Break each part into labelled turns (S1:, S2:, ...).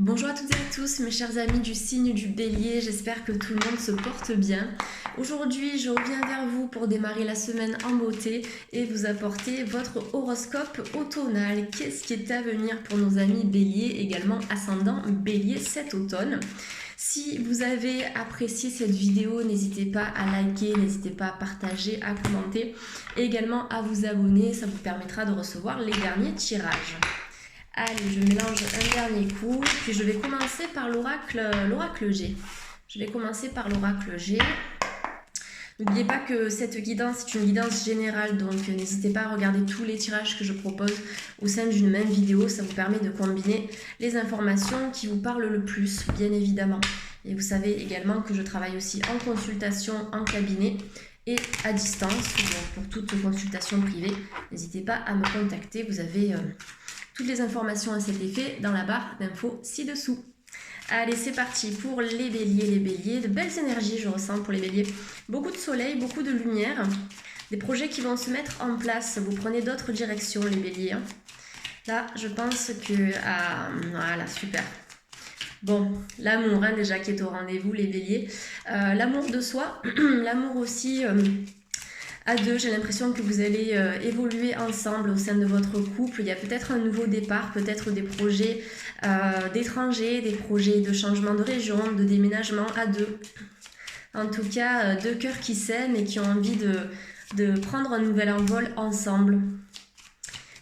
S1: Bonjour à toutes et à tous mes chers amis du signe du Bélier, j'espère que tout le monde se porte bien. Aujourd'hui je reviens vers vous pour démarrer la semaine en beauté et vous apporter votre horoscope automnal. Qu'est-ce qui est à venir pour nos amis Bélier, également ascendant Bélier cet automne? Si vous avez apprécié cette vidéo, n'hésitez pas à liker, n'hésitez pas à partager, à commenter et également à vous abonner, ça vous permettra de recevoir les derniers tirages. Allez, je mélange un dernier coup, puis je vais commencer par l'oracle G. Je vais commencer par l'oracle G. N'oubliez pas que cette guidance est une guidance générale, donc n'hésitez pas à regarder tous les tirages que je propose au sein d'une même vidéo. Ça vous permet de combiner les informations qui vous parlent le plus, bien évidemment. Et vous savez également que je travaille aussi en consultation, en cabinet et à distance. Donc pour toute consultation privée, n'hésitez pas à me contacter. Vous avez toutes les informations à cet effet dans la barre d'infos ci-dessous. Allez, c'est parti pour les béliers, de belles énergies je ressens pour les béliers. Beaucoup de soleil, beaucoup de lumière, des projets qui vont se mettre en place. Vous prenez d'autres directions les béliers. Là, je pense que... voilà, super. Bon, l'amour déjà qui est au rendez-vous les béliers. L'amour de soi, l'amour aussi... à deux, j'ai l'impression que vous allez évoluer ensemble au sein de votre couple. Il y a peut-être un nouveau départ, peut-être des projets d'étrangers, des projets de changement de région, de déménagement à deux. En tout cas, deux cœurs qui s'aiment et qui ont envie de prendre un nouvel envol ensemble.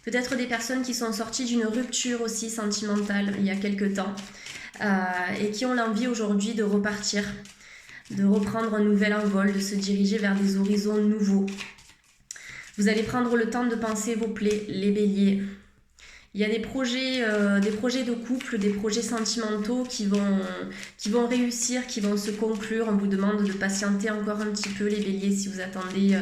S1: Peut-être des personnes qui sont sorties d'une rupture aussi sentimentale il y a quelque temps et qui ont l'envie aujourd'hui de repartir, de reprendre un nouvel envol, de se diriger vers des horizons nouveaux. Vous allez prendre le temps de penser vos plaies, les béliers. Il y a des projets de couple, des projets sentimentaux qui vont réussir, qui vont se conclure. On vous demande de patienter encore un petit peu les béliers si vous attendez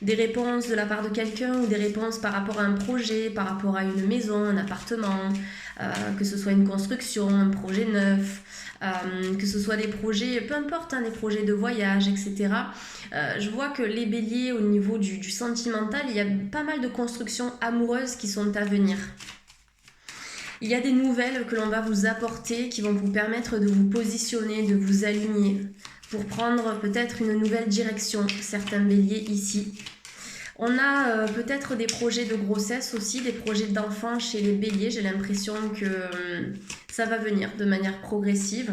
S1: des réponses de la part de quelqu'un ou des réponses par rapport à un projet, par rapport à une maison, un appartement, que ce soit une construction, un projet neuf, que ce soit des projets, peu importe, des projets de voyage, etc. Je vois que les béliers, au niveau du sentimental, il y a pas mal de constructions amoureuses qui sont à venir. Il y a des nouvelles que l'on va vous apporter qui vont vous permettre de vous positionner, de vous aligner pour prendre peut-être une nouvelle direction, certains béliers ici. On a peut-être des projets de grossesse aussi, des projets d'enfants chez les béliers. J'ai l'impression que ça va venir de manière progressive.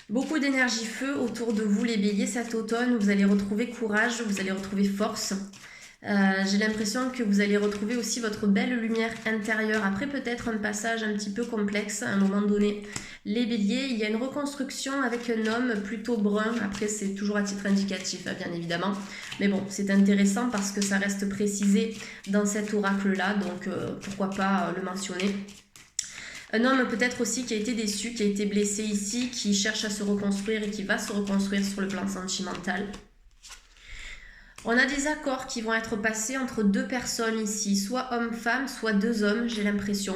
S1: Beaucoup d'énergie feu autour de vous les béliers cet automne. Vous allez retrouver courage, vous allez retrouver force. J'ai l'impression que vous allez retrouver aussi votre belle lumière intérieure. Après peut-être un passage un petit peu complexe à un moment donné. Les béliers, il y a une reconstruction avec un homme plutôt brun. Après c'est toujours à titre indicatif bien évidemment. Mais bon, c'est intéressant parce que ça reste précisé dans cet oracle-là. Donc pourquoi pas le mentionner. Un homme peut-être aussi qui a été déçu, qui a été blessé ici, qui cherche à se reconstruire et qui va se reconstruire sur le plan sentimental. On a des accords qui vont être passés entre deux personnes ici, soit homme-femme, soit deux hommes, j'ai l'impression.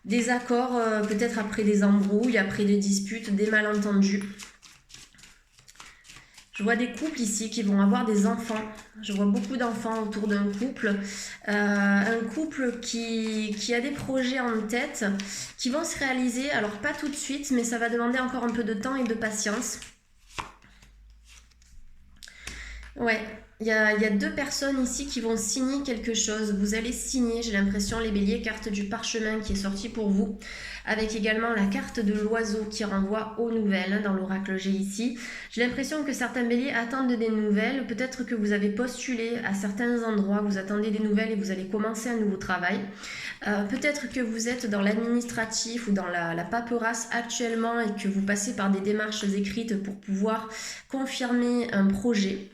S1: Des accords peut-être après des embrouilles, après des disputes, des malentendus. Je vois des couples ici qui vont avoir des enfants. Je vois beaucoup d'enfants autour d'un couple. Un couple qui a des projets en tête qui vont se réaliser. Alors pas tout de suite, mais ça va demander encore un peu de temps et de patience. Ouais, il y a deux personnes ici qui vont signer quelque chose. Vous allez signer, j'ai l'impression, les béliers, carte du parchemin qui est sortie pour vous. Avec également la carte de l'oiseau qui renvoie aux nouvelles dans l'oracle G ici. J'ai l'impression que certains béliers attendent des nouvelles. Peut-être que vous avez postulé à certains endroits, vous attendez des nouvelles et vous allez commencer un nouveau travail. Peut-être que vous êtes dans l'administratif ou dans la paperasse actuellement et que vous passez par des démarches écrites pour pouvoir confirmer un projet.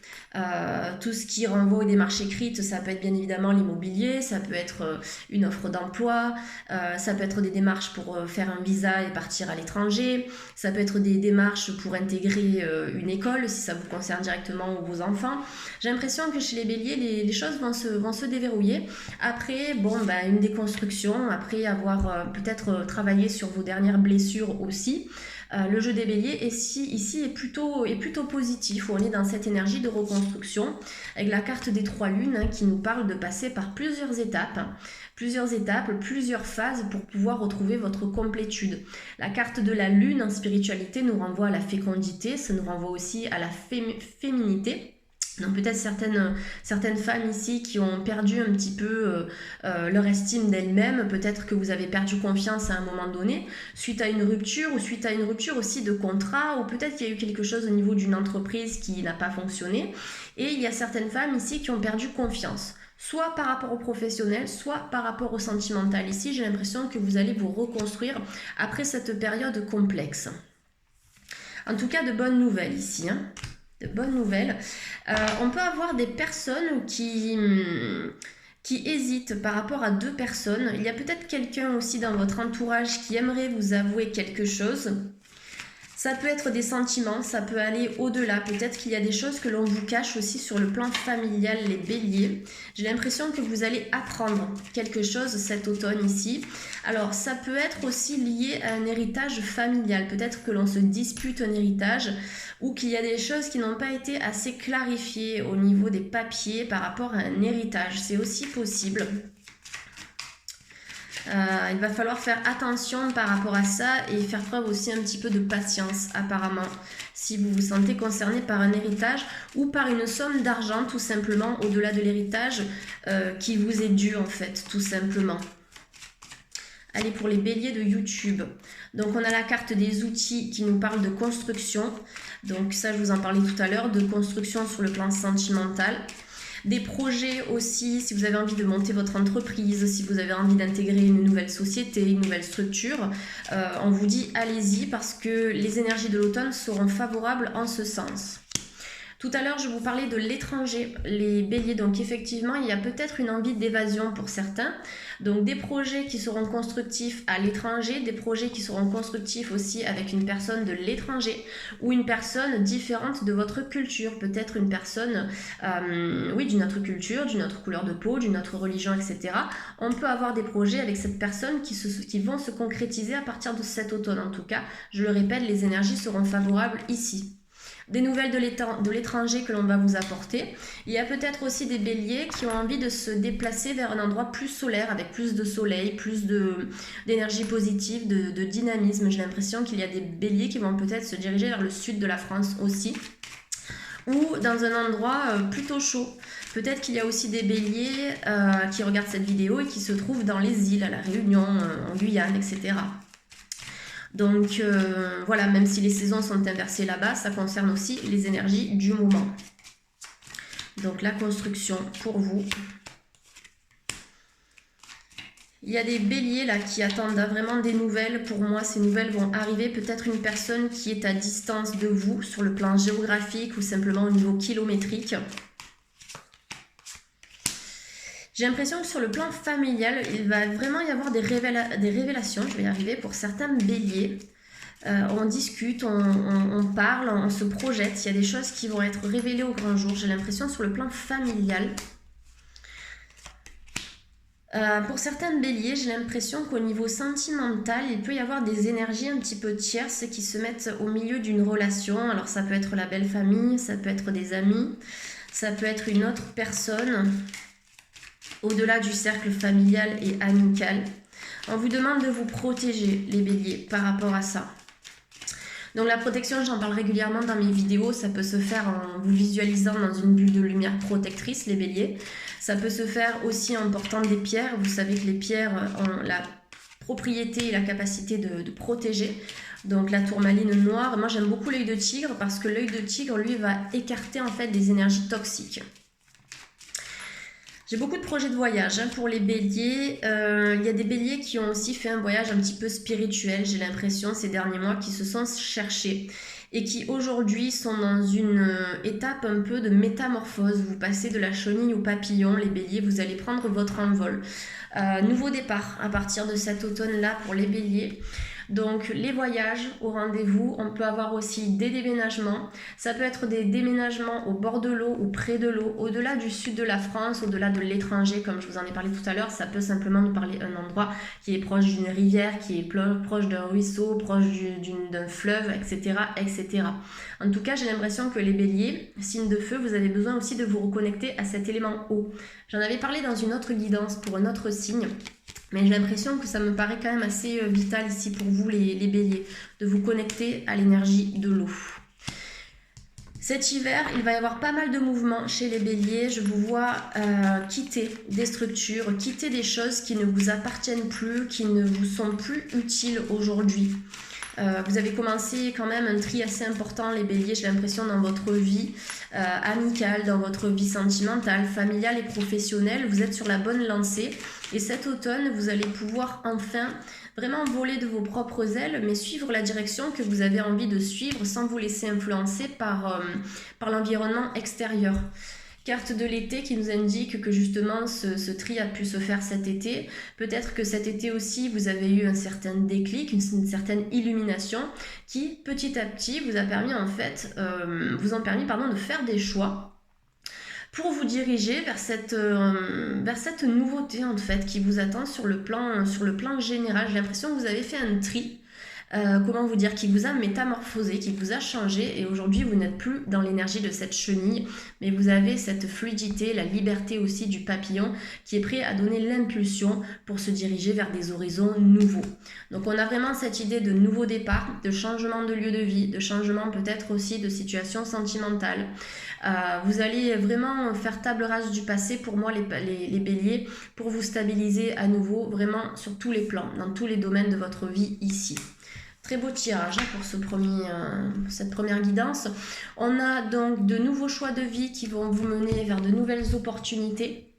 S1: Tout ce qui renvoie aux démarches écrites, ça peut être bien évidemment l'immobilier, ça peut être une offre d'emploi, ça peut être des démarches pour faire un visa et partir à l'étranger, ça peut être des démarches pour intégrer une école si ça vous concerne directement ou vos enfants. J'ai l'impression que chez les béliers, les choses vont se déverrouiller. Après, une déconstruction, après avoir peut-être travaillé sur vos dernières blessures aussi. Le jeu des béliers ici est plutôt positif. On est dans cette énergie de reconstruction avec la carte des trois lunes qui nous parle de passer par plusieurs étapes. plusieurs étapes, plusieurs phases pour pouvoir retrouver votre complétude. La carte de la lune en spiritualité nous renvoie à la fécondité, ça nous renvoie aussi à la féminité. Donc peut-être certaines femmes ici qui ont perdu un petit peu leur estime d'elles-mêmes, peut-être que vous avez perdu confiance à un moment donné, suite à une rupture ou suite à une rupture aussi de contrat, ou peut-être qu'il y a eu quelque chose au niveau d'une entreprise qui n'a pas fonctionné. Et il y a certaines femmes ici qui ont perdu confiance, soit par rapport au professionnel, soit par rapport au sentimental. Ici, j'ai l'impression que vous allez vous reconstruire après cette période complexe. En tout cas, de bonnes nouvelles ici, hein. De bonnes nouvelles. On peut avoir des personnes qui hésitent par rapport à deux personnes. Il y a peut-être quelqu'un aussi dans votre entourage qui aimerait vous avouer quelque chose. Ça peut être des sentiments, ça peut aller au-delà. Peut-être qu'il y a des choses que l'on vous cache aussi sur le plan familial, les béliers. J'ai l'impression que vous allez apprendre quelque chose cet automne ici. Alors, ça peut être aussi lié à un héritage familial. Peut-être que l'on se dispute un héritage ou qu'il y a des choses qui n'ont pas été assez clarifiées au niveau des papiers par rapport à un héritage. C'est aussi possible. Il va falloir faire attention par rapport à ça et faire preuve aussi un petit peu de patience apparemment si vous vous sentez concerné par un héritage ou par une somme d'argent tout simplement au-delà de l'héritage qui vous est dû en fait tout simplement. Allez, pour les béliers de YouTube, donc on a la carte des outils qui nous parle de construction, donc ça je vous en parlais tout à l'heure, de construction sur le plan sentimental. Des projets aussi, si vous avez envie de monter votre entreprise, si vous avez envie d'intégrer une nouvelle société, une nouvelle structure, on vous dit allez-y parce que les énergies de l'automne seront favorables en ce sens. Tout à l'heure, je vous parlais de l'étranger, les béliers. Donc effectivement, il y a peut-être une envie d'évasion pour certains. Donc des projets qui seront constructifs à l'étranger, des projets qui seront constructifs aussi avec une personne de l'étranger ou une personne différente de votre culture. Peut-être une personne d'une autre culture, d'une autre couleur de peau, d'une autre religion, etc. On peut avoir des projets avec cette personne qui vont se concrétiser à partir de cet automne. En tout cas, je le répète, les énergies seront favorables ici. Des nouvelles de l'étranger que l'on va vous apporter. Il y a peut-être aussi des béliers qui ont envie de se déplacer vers un endroit plus solaire, avec plus de soleil, plus d'énergie positive, de dynamisme. J'ai l'impression qu'il y a des béliers qui vont peut-être se diriger vers le sud de la France aussi, ou dans un endroit plutôt chaud. Peut-être qu'il y a aussi des béliers qui regardent cette vidéo et qui se trouvent dans les îles, à La Réunion, en Guyane, etc. Donc voilà, même si les saisons sont inversées là-bas, ça concerne aussi les énergies du moment. Donc la construction pour vous. Il y a des béliers là qui attendent vraiment des nouvelles. Pour moi, ces nouvelles vont arriver. Peut-être une personne qui est à distance de vous sur le plan géographique ou simplement au niveau kilométrique. J'ai l'impression que sur le plan familial, il va vraiment y avoir des révélations, je vais y arriver, pour certains béliers. On discute, on parle, on se projette. Il y a des choses qui vont être révélées au grand jour. J'ai l'impression sur le plan familial. Pour certains béliers, j'ai l'impression qu'au niveau sentimental, il peut y avoir des énergies un petit peu tierces qui se mettent au milieu d'une relation. Alors ça peut être la belle famille, ça peut être des amis, ça peut être une autre personne au-delà du cercle familial et amical. On vous demande de vous protéger, les béliers, par rapport à ça. Donc la protection, j'en parle régulièrement dans mes vidéos, ça peut se faire en vous visualisant dans une bulle de lumière protectrice, les béliers. Ça peut se faire aussi en portant des pierres. Vous savez que les pierres ont la propriété et la capacité de protéger. Donc la tourmaline noire, moi j'aime beaucoup l'œil de tigre parce que l'œil de tigre, lui, va écarter en fait des énergies toxiques. J'ai beaucoup de projets de voyage pour les béliers. Il y a des béliers qui ont aussi fait un voyage un petit peu spirituel, j'ai l'impression, ces derniers mois, qui se sont cherchés et qui aujourd'hui sont dans une étape un peu de métamorphose. Vous passez de la chenille au papillon, les béliers, vous allez prendre votre envol. Nouveau départ à partir de cet automne-là pour les béliers. Donc les voyages au rendez-vous, on peut avoir aussi des déménagements. Ça peut être des déménagements au bord de l'eau ou près de l'eau, au-delà du sud de la France, au-delà de l'étranger, comme je vous en ai parlé tout à l'heure. Ça peut simplement nous parler d'un endroit qui est proche d'une rivière, qui est proche d'un ruisseau, proche d'un fleuve, etc., etc. En tout cas, j'ai l'impression que les béliers, signes de feu, vous avez besoin aussi de vous reconnecter à cet élément eau. J'en avais parlé dans une autre guidance pour un autre signe. signe. Mais j'ai l'impression que ça me paraît quand même assez vital ici pour vous les béliers, de vous connecter à l'énergie de l'eau. Cet hiver, il va y avoir pas mal de mouvements chez les béliers. Je vous vois quitter des structures, quitter des choses qui ne vous appartiennent plus, qui ne vous sont plus utiles aujourd'hui. Vous avez commencé quand même un tri assez important, les béliers, j'ai l'impression, dans votre vie amicale, dans votre vie sentimentale, familiale et professionnelle. Vous êtes sur la bonne lancée et cet automne, vous allez pouvoir enfin vraiment voler de vos propres ailes, mais suivre la direction que vous avez envie de suivre sans vous laisser influencer par l'environnement extérieur. Carte de l'été qui nous indique que justement ce tri a pu se faire cet été. Peut-être que cet été aussi vous avez eu un certain déclic, une certaine illumination qui petit à petit vous a permis en fait, de faire des choix pour vous diriger vers cette nouveauté en fait qui vous attend sur le plan général. J'ai l'impression que vous avez fait un tri. Comment vous dire, qui vous a métamorphosé, qui vous a changé et aujourd'hui vous n'êtes plus dans l'énergie de cette chenille mais vous avez cette fluidité, la liberté aussi du papillon qui est prêt à donner l'impulsion pour se diriger vers des horizons nouveaux. Donc on a vraiment cette idée de nouveau départ, de changement de lieu de vie, de changement peut-être aussi de situation sentimentale. Vous allez vraiment faire table rase du passé pour moi les béliers pour vous stabiliser à nouveau vraiment sur tous les plans, dans tous les domaines de votre vie ici. Très beau tirage pour cette première guidance. On a donc de nouveaux choix de vie qui vont vous mener vers de nouvelles opportunités.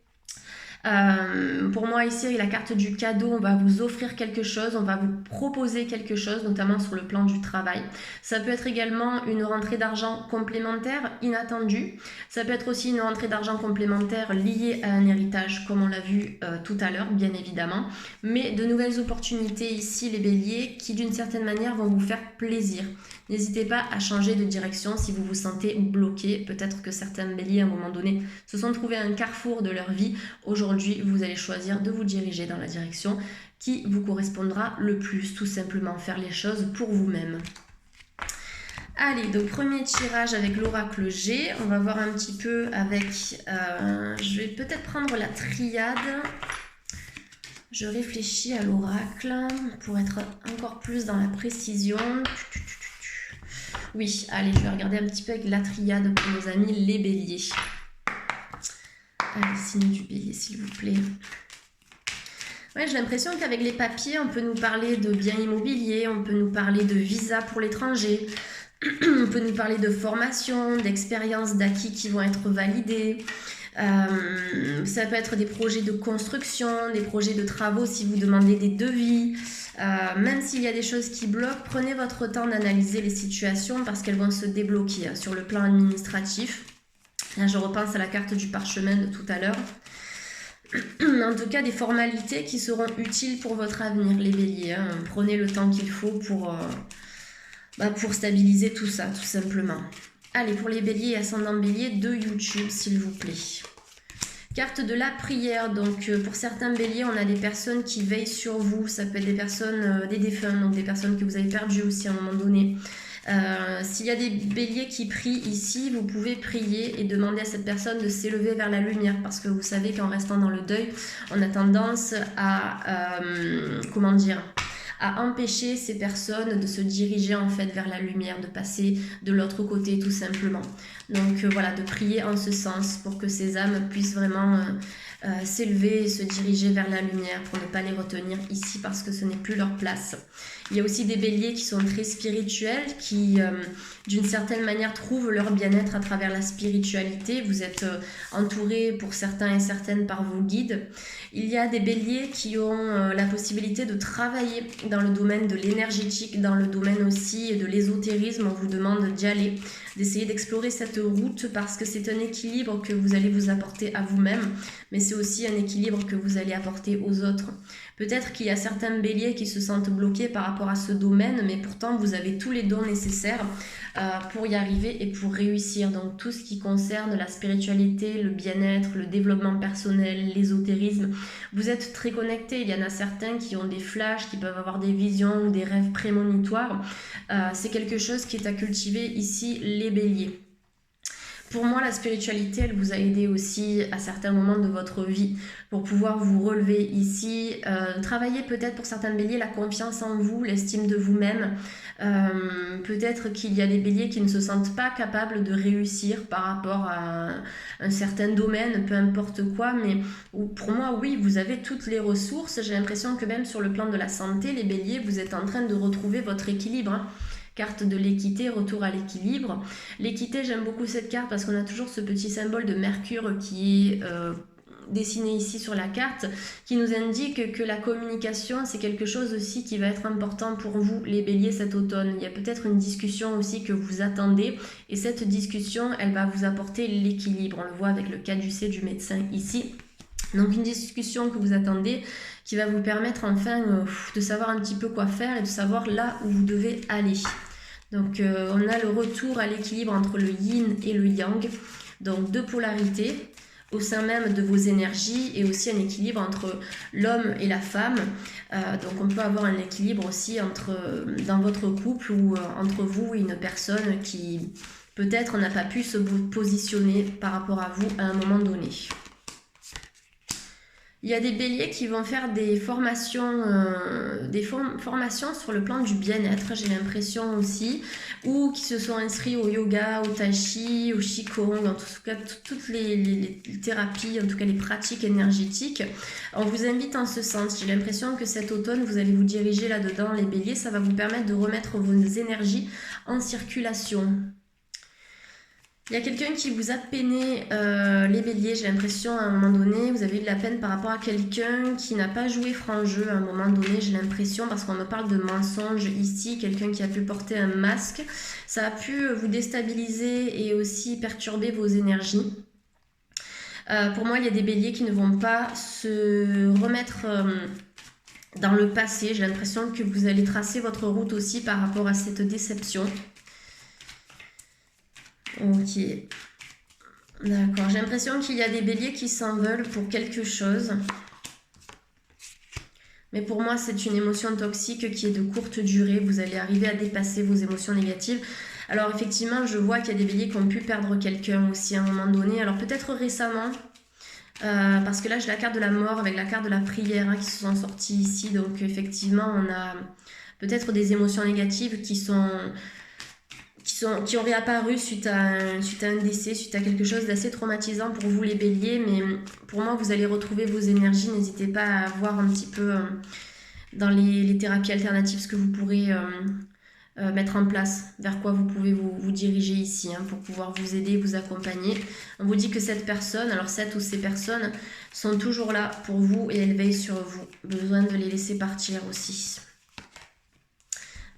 S1: Pour moi ici avec la carte du cadeau, on va vous offrir quelque chose, on va vous proposer quelque chose, notamment sur le plan du travail. Ça peut être également une rentrée d'argent complémentaire inattendue. Ça peut être aussi une rentrée d'argent complémentaire liée à un héritage, comme on l'a vu tout à l'heure, bien évidemment. Mais de nouvelles opportunités ici, les béliers, qui d'une certaine manière vont vous faire plaisir. N'hésitez pas à changer de direction si vous vous sentez bloqué. Peut-être que certains béliers, à un moment donné, se sont trouvés à un carrefour de leur vie. Aujourd'hui, vous allez choisir de vous diriger dans la direction qui vous correspondra le plus. Tout simplement, faire les choses pour vous-même. Allez, donc premier tirage avec l'oracle G. On va voir un petit peu avec... je vais peut-être prendre la triade. Je réfléchis à l'oracle pour être encore plus dans la précision. Oui, allez, je vais regarder un petit peu avec la triade pour nos amis les béliers. Allez, signe du bélier, s'il vous plaît. Ouais, j'ai l'impression qu'avec les papiers, on peut nous parler de biens immobiliers, on peut nous parler de visa pour l'étranger, on peut nous parler de formation, d'expériences, d'acquis qui vont être validés. Ça peut être des projets de construction, des projets de travaux si vous demandez des devis. Même s'il y a des choses qui bloquent, prenez votre temps d'analyser les situations parce qu'elles vont se débloquer sur le plan administratif. Là, je repense à la carte du parchemin de tout à l'heure. En tout cas, des formalités qui seront utiles pour votre avenir, les béliers. Prenez le temps qu'il faut pour stabiliser tout ça, tout simplement. Allez, pour les béliers et ascendants béliers, de YouTube, s'il vous plaît. Carte de la prière, donc pour certains béliers, on a des personnes qui veillent sur vous. Ça peut être des personnes, des défunts, donc des personnes que vous avez perdues aussi à un moment donné. S'il y a des béliers qui prient ici, vous pouvez prier et demander à cette personne de s'élever vers la lumière parce que vous savez qu'en restant dans le deuil, on a tendance à empêcher ces personnes de se diriger en fait vers la lumière, de passer de l'autre côté tout simplement. Donc voilà, de prier en ce sens pour que ces âmes puissent vraiment s'élever et se diriger vers la lumière pour ne pas les retenir ici parce que ce n'est plus leur place. Il y a aussi des béliers qui sont très spirituels, qui d'une certaine manière trouvent leur bien-être à travers la spiritualité. Vous êtes entourés pour certains et certaines par vos guides. Il y a des béliers qui ont la possibilité de travailler dans le domaine de l'énergétique, dans le domaine aussi de l'ésotérisme. On vous demande d'y aller, d'essayer d'explorer cette route parce que c'est un équilibre que vous allez vous apporter à vous-même, mais c'est aussi un équilibre que vous allez apporter aux autres. Peut-être qu'il y a certains béliers qui se sentent bloqués par rapport à ce domaine, mais pourtant vous avez tous les dons nécessaires pour y arriver et pour réussir. Donc tout ce qui concerne la spiritualité, le bien-être, le développement personnel, l'ésotérisme, vous êtes très connectés. Il y en a certains qui ont des flashs, qui peuvent avoir des visions ou des rêves prémonitoires. C'est quelque chose qui est à cultiver ici, les béliers. Pour moi, la spiritualité, elle vous a aidé aussi à certains moments de votre vie pour pouvoir vous relever ici. Travailler peut-être pour certains béliers la confiance en vous, l'estime de vous-même. Peut-être qu'il y a des béliers qui ne se sentent pas capables de réussir par rapport à un certain domaine, peu importe quoi. Mais pour moi, oui, vous avez toutes les ressources. J'ai l'impression que même sur le plan de la santé, les béliers, vous êtes en train de retrouver votre équilibre, hein. Carte de l'équité, retour à l'équilibre. L'équité, j'aime beaucoup cette carte parce qu'on a toujours ce petit symbole de Mercure qui est dessiné ici sur la carte, qui nous indique que la communication, c'est quelque chose aussi qui va être important pour vous, les béliers, cet automne. Il y a peut-être une discussion aussi que vous attendez, et cette discussion, elle va vous apporter l'équilibre. On le voit avec le caducée du médecin ici. Donc une discussion que vous attendez, qui va vous permettre enfin de savoir un petit peu quoi faire et de savoir là où vous devez aller. Donc on a le retour à l'équilibre entre le yin et le yang, donc deux polarités au sein même de vos énergies, et aussi un équilibre entre l'homme et la femme. Donc on peut avoir un équilibre aussi dans votre couple ou entre vous et une personne qui peut-être n'a pas pu se positionner par rapport à vous à un moment donné. Il y a des béliers qui vont faire des formations sur le plan du bien-être, j'ai l'impression aussi, ou qui se sont inscrits au yoga, au tai chi, au qigong, en tout cas toutes les thérapies, en tout cas les pratiques énergétiques. On vous invite en ce sens. J'ai l'impression que cet automne, vous allez vous diriger là-dedans, les béliers. Ça va vous permettre de remettre vos énergies en circulation. Il y a quelqu'un qui vous a peiné, les béliers, j'ai l'impression, à un moment donné, vous avez eu de la peine par rapport à quelqu'un qui n'a pas joué franc jeu à un moment donné, j'ai l'impression, parce qu'on me parle de mensonge ici, quelqu'un qui a pu porter un masque. Ça a pu vous déstabiliser et aussi perturber vos énergies. Pour moi, il y a des béliers qui ne vont pas se remettre dans le passé. J'ai l'impression que vous allez tracer votre route aussi par rapport à cette déception. Ok, d'accord. J'ai l'impression qu'il y a des béliers qui s'en veulent pour quelque chose. Mais pour moi, c'est une émotion toxique qui est de courte durée. Vous allez arriver à dépasser vos émotions négatives. Alors effectivement, je vois qu'il y a des béliers qui ont pu perdre quelqu'un aussi à un moment donné. Alors peut-être récemment, parce que là, j'ai la carte de la mort avec la carte de la prière qui se sont sorties ici. Donc effectivement, on a peut-être des émotions négatives qui ont réapparu suite à un décès, suite à quelque chose d'assez traumatisant pour vous les béliers. Mais pour moi, vous allez retrouver vos énergies. N'hésitez pas à voir un petit peu dans les thérapies alternatives ce que vous pourrez mettre en place, vers quoi vous pouvez vous diriger ici pour pouvoir vous aider, vous accompagner. On vous dit que cette personne, alors cette ou ces personnes sont toujours là pour vous et elles veillent sur vous. Besoin de les laisser partir aussi.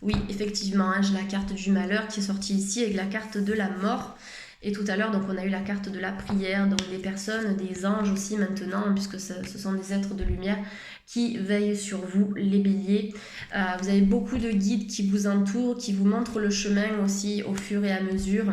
S1: Oui, effectivement, j'ai la carte du malheur qui est sortie ici avec la carte de la mort. Et tout à l'heure, donc on a eu la carte de la prière, donc des personnes, des anges aussi maintenant, puisque ce sont des êtres de lumière qui veillent sur vous, les béliers. Vous avez beaucoup de guides qui vous entourent, qui vous montrent le chemin aussi au fur et à mesure.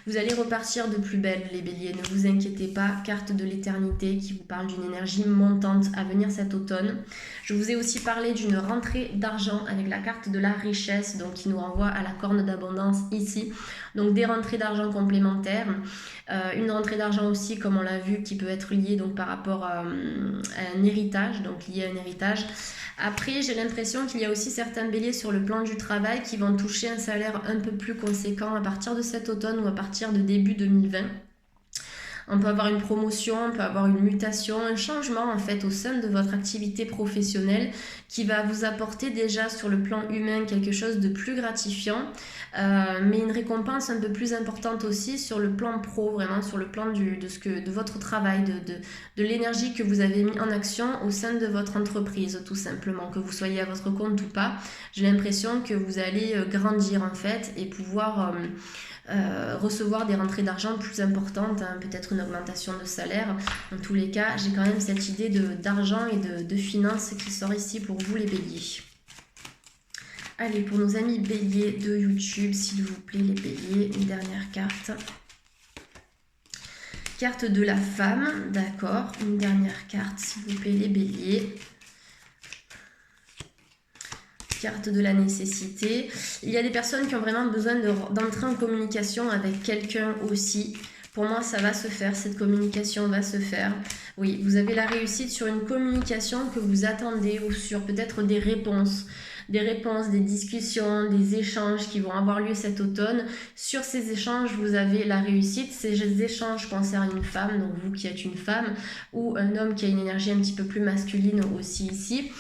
S1: Vous allez repartir de plus belle, les béliers, ne vous inquiétez pas. Carte de l'éternité qui vous parle d'une énergie montante à venir cet automne. Je vous ai aussi parlé d'une rentrée d'argent avec la carte de la richesse, donc qui nous renvoie à la corne d'abondance ici. Donc des rentrées d'argent complémentaires. Une rentrée d'argent aussi, comme on l'a vu, qui peut être liée donc par rapport à un héritage, donc lié à un héritage. Après, j'ai l'impression qu'il y a aussi certains béliers sur le plan du travail qui vont toucher un salaire un peu plus conséquent à partir de cet automne ou à partir de début 2020. On peut avoir une promotion, on peut avoir une mutation, un changement en fait au sein de votre activité professionnelle qui va vous apporter déjà sur le plan humain quelque chose de plus gratifiant, mais une récompense un peu plus importante aussi sur le plan pro, vraiment sur le plan de votre travail, de l'énergie que vous avez mis en action au sein de votre entreprise tout simplement, que vous soyez à votre compte ou pas. J'ai l'impression que vous allez grandir en fait et pouvoir recevoir des rentrées d'argent plus importantes, peut-être une augmentation de salaire. En tous les cas, j'ai quand même cette idée d'argent et de finances qui sort ici pour vous les béliers. Allez, pour nos amis béliers de YouTube, s'il vous plaît les béliers, une dernière carte. Carte de la femme, d'accord, une dernière carte s'il vous plaît les béliers. Carte de la nécessité. Il y a des personnes qui ont vraiment besoin d'entrer en communication avec quelqu'un aussi Pour moi, ça va se faire, cette communication va se faire. Oui, vous avez la réussite sur une communication que vous attendez ou sur peut-être des réponses, des discussions, des échanges qui vont avoir lieu cet automne. Sur ces échanges, vous avez la réussite. Ces échanges concernent une femme, donc vous qui êtes une femme, ou un homme qui a une énergie un petit peu plus masculine aussi ici.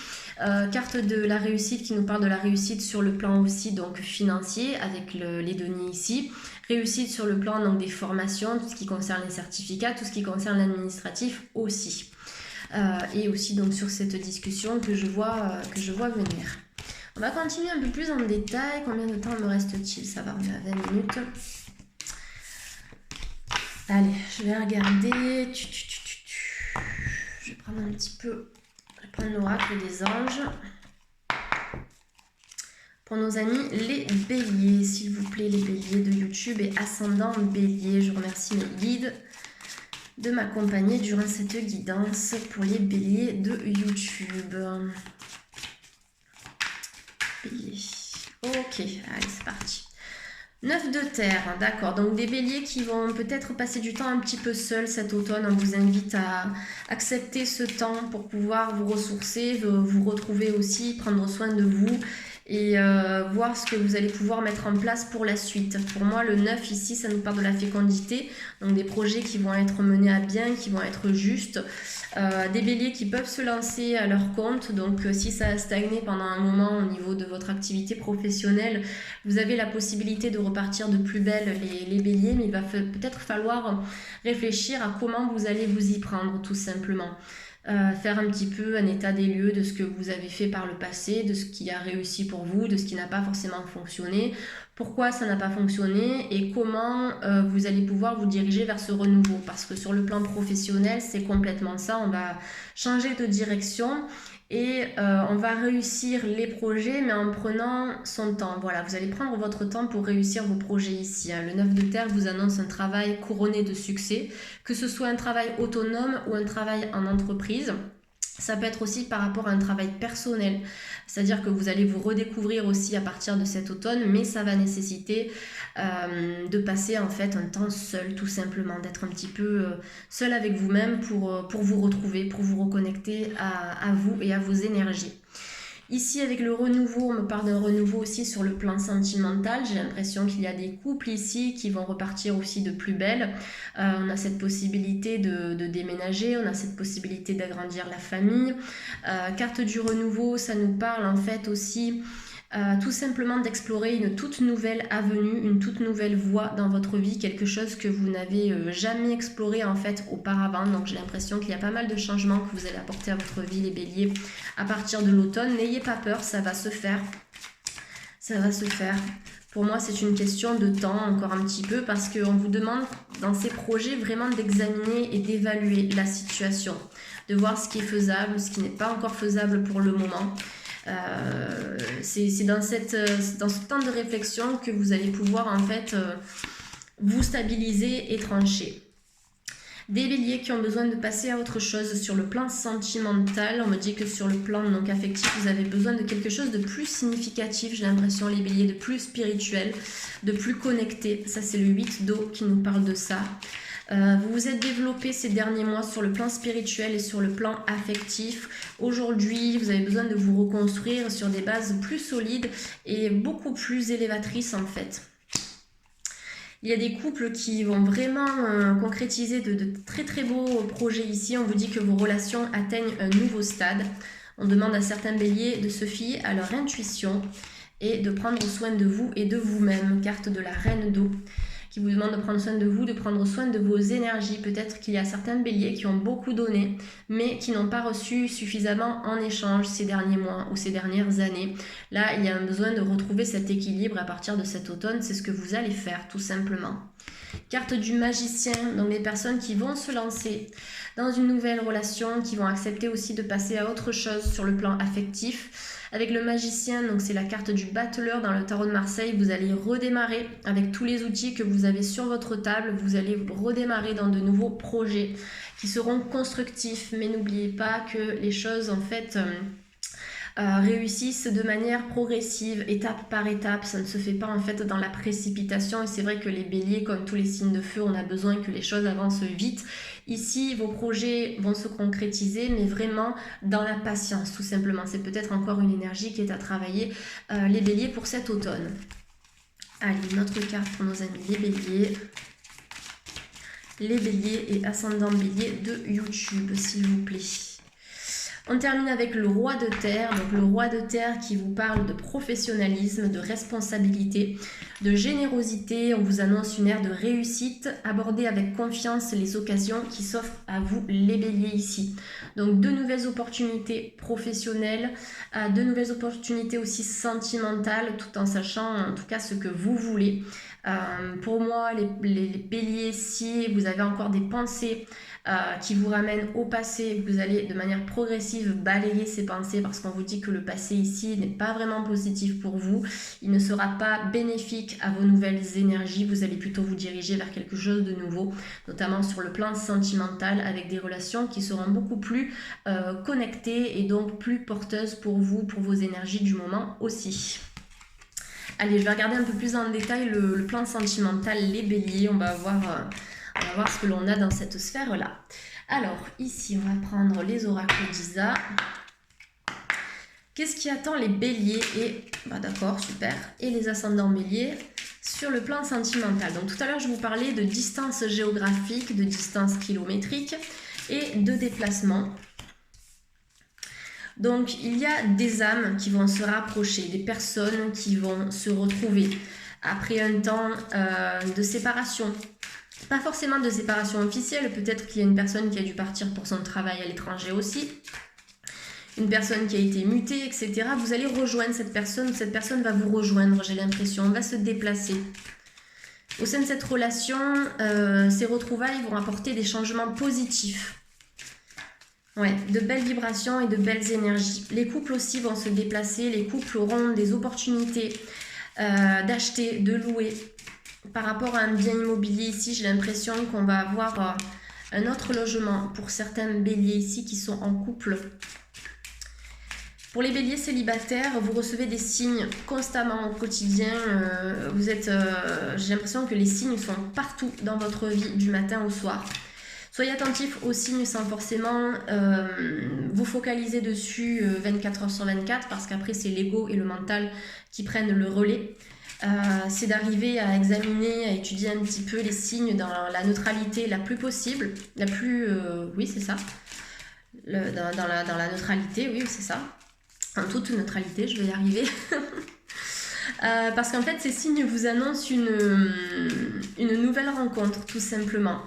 S1: Carte de la réussite qui nous parle de la réussite sur le plan aussi donc financier avec les deniers ici. Réussite sur le plan donc des formations, tout ce qui concerne les certificats, tout ce qui concerne l'administratif aussi. Et aussi donc sur cette discussion que je vois venir. On va continuer un peu plus en détail. Combien de temps me reste-t-il? Ça va, on est à 20 minutes. Allez, je vais regarder. Je vais prendre un petit peu... Je vais prendre l'oracle des anges. Pour nos amis, les béliers, s'il vous plaît, les béliers de YouTube et ascendant bélier. Je remercie mes guides de m'accompagner durant cette guidance pour les béliers de YouTube. Bélier. Ok, allez, c'est parti. 9 de terre, d'accord. Donc des béliers qui vont peut-être passer du temps un petit peu seuls cet automne. On vous invite à accepter ce temps pour pouvoir vous ressourcer, vous retrouver aussi, prendre soin de vous et voir ce que vous allez pouvoir mettre en place pour la suite. Pour moi, le 9 ici, ça nous parle de la fécondité, donc des projets qui vont être menés à bien, qui vont être justes, des béliers qui peuvent se lancer à leur compte, donc si ça a stagné pendant un moment au niveau de votre activité professionnelle, vous avez la possibilité de repartir de plus belle les béliers, mais il va peut-être falloir réfléchir à comment vous allez vous y prendre tout simplement. Faire un petit peu un état des lieux de ce que vous avez fait par le passé, de ce qui a réussi pour vous, de ce qui n'a pas forcément fonctionné, pourquoi ça n'a pas fonctionné et comment vous allez pouvoir vous diriger vers ce renouveau. Parce que sur le plan professionnel, c'est complètement ça, on va changer de direction et on va réussir les projets mais en prenant son temps. Voilà, vous allez prendre votre temps pour réussir vos projets ici. Le 9 de terre vous annonce un travail couronné de succès, que ce soit un travail autonome ou un travail en entreprise. Ça peut être aussi par rapport à un travail personnel, c'est-à-dire que vous allez vous redécouvrir aussi à partir de cet automne, mais ça va nécessiter de passer en fait un temps seul tout simplement, d'être un petit peu seul avec vous-même pour vous retrouver, pour vous reconnecter à vous et à vos énergies. Ici, avec le renouveau, on me parle d'un renouveau aussi sur le plan sentimental. J'ai l'impression qu'il y a des couples ici qui vont repartir aussi de plus belle. On a cette possibilité de déménager, on a cette possibilité d'agrandir la famille. Carte du renouveau, ça nous parle en fait aussi tout simplement d'explorer une toute nouvelle avenue, une toute nouvelle voie dans votre vie, quelque chose que vous n'avez jamais exploré en fait auparavant. Donc j'ai l'impression qu'il y a pas mal de changements que vous allez apporter à votre vie les béliers à partir de l'automne. N'ayez pas peur, ça va se faire. Ça va se faire. Pour moi, c'est une question de temps encore un petit peu parce qu'on vous demande dans ces projets vraiment d'examiner et d'évaluer la situation, de voir ce qui est faisable, ce qui n'est pas encore faisable pour le moment. C'est dans ce temps de réflexion que vous allez pouvoir en fait vous stabiliser et trancher. Des béliers qui ont besoin de passer à autre chose sur le plan sentimental. On me dit que sur le plan donc affectif, vous avez besoin de quelque chose de plus significatif. J'ai l'impression, les béliers, de plus spirituel, de plus connecté. Ça, c'est le 8 d'eau qui nous parle de ça. Vous vous êtes développé ces derniers mois sur le plan spirituel et sur le plan affectif. Aujourd'hui, vous avez besoin de vous reconstruire sur des bases plus solides et beaucoup plus élévatrices en fait. Il y a des couples qui vont vraiment concrétiser de très très beaux projets ici. On vous dit que vos relations atteignent un nouveau stade. On demande à certains béliers de se fier à leur intuition et de prendre soin de vous et de vous-même. Carte de la reine d'eau qui vous demande de prendre soin de vous, de prendre soin de vos énergies. Peut-être qu'il y a certains béliers qui ont beaucoup donné, mais qui n'ont pas reçu suffisamment en échange ces derniers mois ou ces dernières années. Là, il y a un besoin de retrouver cet équilibre à partir de cet automne. C'est ce que vous allez faire, tout simplement. Carte du magicien, donc les personnes qui vont se lancer dans une nouvelle relation, qui vont accepter aussi de passer à autre chose sur le plan affectif. Avec le magicien, donc c'est la carte du battleur dans le tarot de Marseille, vous allez redémarrer avec tous les outils que vous avez sur votre table, vous allez redémarrer dans de nouveaux projets qui seront constructifs, mais n'oubliez pas que les choses en fait réussissent de manière progressive, étape par étape. Ça ne se fait pas en fait dans la précipitation, et c'est vrai que les béliers, comme tous les signes de feu, on a besoin que les choses avancent vite. Ici, vos projets vont se concrétiser, mais vraiment dans la patience, tout simplement. C'est peut-être encore une énergie qui est à travailler, les béliers, pour cet automne. Allez, une autre carte pour nos amis les béliers. Les béliers et ascendant bélier de YouTube, s'il vous plaît. On termine avec le roi de terre, donc le roi de terre qui vous parle de professionnalisme, de responsabilité, de générosité. On vous annonce une ère de réussite, abordez avec confiance les occasions qui s'offrent à vous les béliers ici. Donc de nouvelles opportunités professionnelles, de nouvelles opportunités aussi sentimentales, tout en sachant en tout cas ce que vous voulez. Pour moi, les béliers, si vous avez encore des pensées qui vous ramènent au passé, vous allez de manière progressive balayer ces pensées, parce qu'on vous dit que le passé ici n'est pas vraiment positif pour vous, il ne sera pas bénéfique à vos nouvelles énergies, vous allez plutôt vous diriger vers quelque chose de nouveau, notamment sur le plan sentimental, avec des relations qui seront beaucoup plus connectées et donc plus porteuses pour vous, pour vos énergies du moment aussi. Allez, je vais regarder un peu plus en détail le plan sentimental, les béliers. On va voir ce que l'on a dans cette sphère-là. Alors, ici, on va prendre les oracles d'Isa. Qu'est-ce qui attend les béliers d'accord, super. Et les ascendants béliers sur le plan sentimental. Donc, tout à l'heure, je vous parlais de distance géographique, de distance kilométrique et de déplacement. Donc, il y a des âmes qui vont se rapprocher, des personnes qui vont se retrouver après un temps de séparation. Pas forcément de séparation officielle, peut-être qu'il y a une personne qui a dû partir pour son travail à l'étranger aussi, une personne qui a été mutée, etc. Vous allez rejoindre cette personne va vous rejoindre, j'ai l'impression, va se déplacer. Au sein de cette relation, ces retrouvailles vont apporter des changements positifs. Ouais, de belles vibrations et de belles énergies. Les couples aussi vont se déplacer, les couples auront des opportunités d'acheter, de louer. Par rapport à un bien immobilier ici, j'ai l'impression qu'on va avoir un autre logement pour certains béliers ici qui sont en couple. Pour les béliers célibataires, vous recevez des signes constamment au quotidien. J'ai l'impression que les signes sont partout dans votre vie, du matin au soir. Soyez attentifs aux signes sans forcément vous focaliser dessus 24 heures sur 24, parce qu'après c'est l'ego et le mental qui prennent le relais. C'est d'arriver à examiner, à étudier un petit peu les signes dans la neutralité la plus possible, oui c'est ça, dans la neutralité, oui c'est ça, en toute neutralité, je vais y arriver. Parce qu'en fait ces signes vous annoncent une nouvelle rencontre, tout simplement.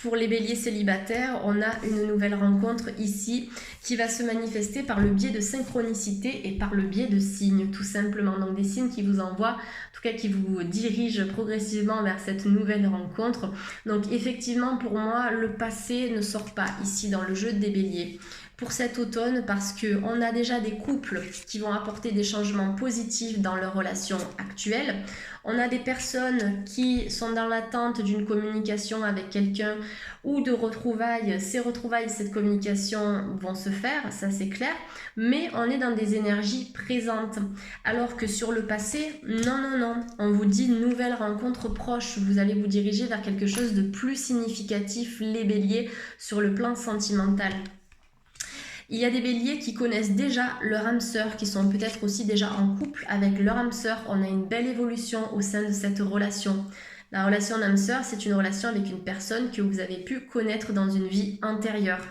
S1: Pour les béliers célibataires, on a une nouvelle rencontre ici qui va se manifester par le biais de synchronicité et par le biais de signes, tout simplement. Donc des signes qui vous envoient, en tout cas qui vous dirigent progressivement vers cette nouvelle rencontre. Donc effectivement, pour moi, le passé ne sort pas ici dans le jeu des béliers pour cet automne, parce qu'on a déjà des couples qui vont apporter des changements positifs dans leur relation actuelle. On a des personnes qui sont dans l'attente d'une communication avec quelqu'un ou de retrouvailles. Ces retrouvailles, cette communication vont se faire, ça c'est clair, mais on est dans des énergies présentes. Alors que sur le passé, non, on vous dit nouvelle rencontre proche, vous allez vous diriger vers quelque chose de plus significatif, les béliers, sur le plan sentimental. Il y a des béliers qui connaissent déjà leur âme sœur, qui sont peut-être aussi déjà en couple avec leur âme sœur. On a une belle évolution au sein de cette relation. La relation d'âme sœur, c'est une relation avec une personne que vous avez pu connaître dans une vie antérieure.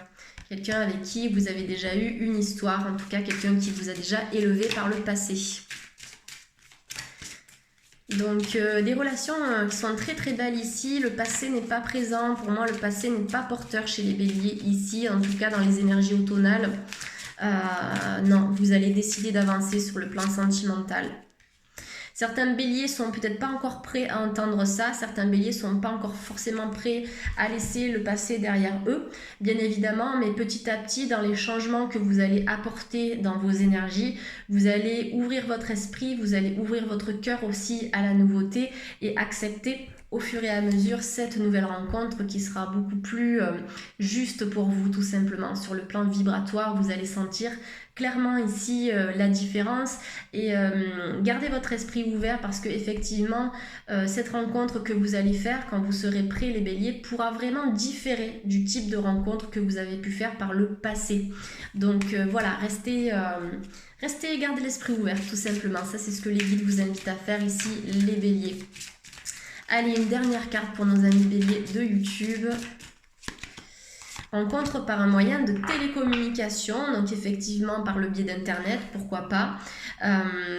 S1: Quelqu'un avec qui vous avez déjà eu une histoire, en tout cas quelqu'un qui vous a déjà élevé par le passé. Donc des relations qui sont très très belles ici. Le passé n'est pas présent, pour moi le passé n'est pas porteur chez les béliers ici, en tout cas dans les énergies automnales. Non, vous allez décider d'avancer sur le plan sentimental. Certains béliers sont peut-être pas encore prêts à entendre ça, certains béliers sont pas encore forcément prêts à laisser le passé derrière eux, bien évidemment, mais petit à petit, dans les changements que vous allez apporter dans vos énergies, vous allez ouvrir votre esprit, vous allez ouvrir votre cœur aussi à la nouveauté et accepter au fur et à mesure cette nouvelle rencontre qui sera beaucoup plus juste pour vous tout simplement. Sur le plan vibratoire, vous allez sentir clairement ici la différence et gardez votre esprit ouvert parce que effectivement cette rencontre que vous allez faire quand vous serez prêts les béliers pourra vraiment différer du type de rencontre que vous avez pu faire par le passé. Donc voilà, restez et gardez l'esprit ouvert tout simplement. Ça c'est ce que les guides vous invitent à faire ici les béliers. Allez, une dernière carte pour nos amis béliers de YouTube. Rencontre par un moyen de télécommunication, donc effectivement par le biais d'internet, pourquoi pas.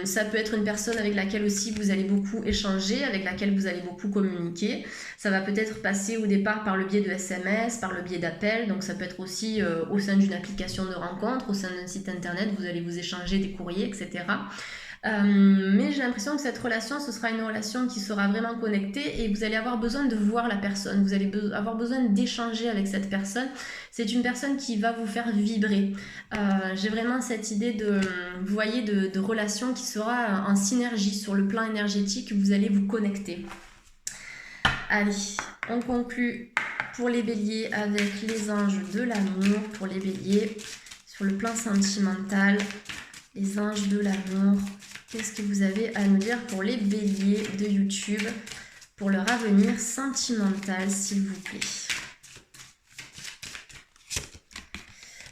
S1: Ça peut être une personne avec laquelle aussi vous allez beaucoup échanger, avec laquelle vous allez beaucoup communiquer. Ça va peut-être passer au départ par le biais de SMS, par le biais d'appels, donc ça peut être aussi au sein d'une application de rencontre, au sein d'un site internet, vous allez vous échanger des courriers, etc. Mais j'ai l'impression que cette relation, ce sera une relation qui sera vraiment connectée et vous allez avoir besoin de voir la personne, vous allez avoir besoin d'échanger avec cette personne. C'est une personne qui va vous faire vibrer. J'ai vraiment cette idée vous voyez, de relation qui sera en synergie sur le plan énergétique, vous allez vous connecter. Allez, on conclut pour les béliers avec les anges de l'amour, pour les béliers, sur le plan sentimental, les anges de l'amour. Qu'est-ce que vous avez à nous dire pour les béliers de YouTube, pour leur avenir sentimental, s'il vous plaît?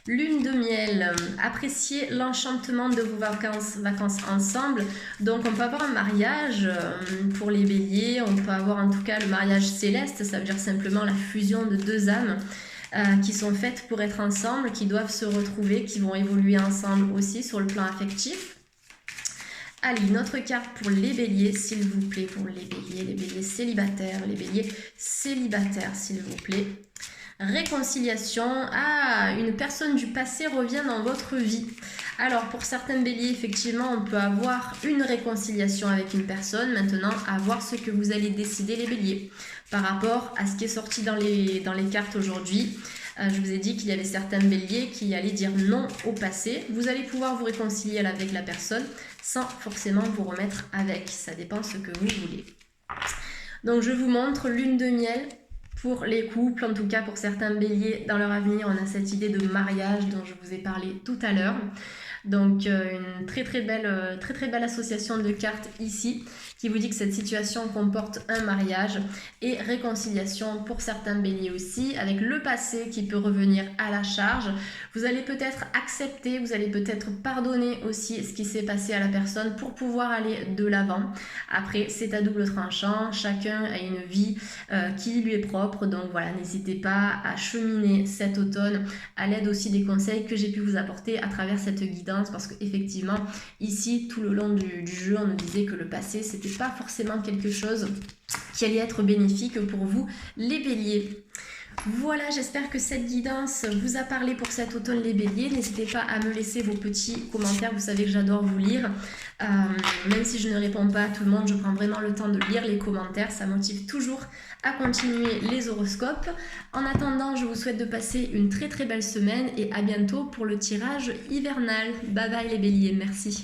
S1: Lune de miel, appréciez l'enchantement de vos vacances ensemble. Donc on peut avoir un mariage pour les béliers, on peut avoir en tout cas le mariage céleste, ça veut dire simplement la fusion de deux âmes qui sont faites pour être ensemble, qui doivent se retrouver, qui vont évoluer ensemble aussi sur le plan affectif. Allez, une autre carte pour les béliers, s'il vous plaît, pour les béliers célibataires, s'il vous plaît. Réconciliation. Ah, une personne du passé revient dans votre vie. Alors, pour certains béliers, effectivement, on peut avoir une réconciliation avec une personne. Maintenant, à voir ce que vous allez décider, les béliers, par rapport à ce qui est sorti dans les cartes aujourd'hui. Je vous ai dit qu'il y avait certains béliers qui allaient dire non au passé. Vous allez pouvoir vous réconcilier avec la personne sans forcément vous remettre avec. Ça dépend ce que vous voulez. Donc, je vous montre lune de miel. Pour les couples, en tout cas pour certains béliers, dans leur avenir, on a cette idée de mariage dont je vous ai parlé tout à l'heure. Donc une très belle association de cartes ici qui vous dit que cette situation comporte un mariage et réconciliation pour certains béliers aussi, avec le passé qui peut revenir à la charge. Vous allez peut-être accepter, vous allez peut-être pardonner aussi ce qui s'est passé à la personne pour pouvoir aller de l'avant. Après, c'est à double tranchant, chacun a une vie qui lui est propre, donc voilà, n'hésitez pas à cheminer cet automne à l'aide aussi des conseils que j'ai pu vous apporter à travers cette guidance, parce qu'effectivement, ici, tout le long du jeu, on nous disait que le passé, c'était pas forcément quelque chose qui allait être bénéfique pour vous, les béliers. Voilà, j'espère que cette guidance vous a parlé pour cet automne, les béliers. N'hésitez pas à me laisser vos petits commentaires, vous savez que j'adore vous lire. Même si je ne réponds pas à tout le monde, je prends vraiment le temps de lire les commentaires. Ça motive toujours à continuer les horoscopes. En attendant, je vous souhaite de passer une très belle semaine et à bientôt pour le tirage hivernal. Bye bye les béliers, merci.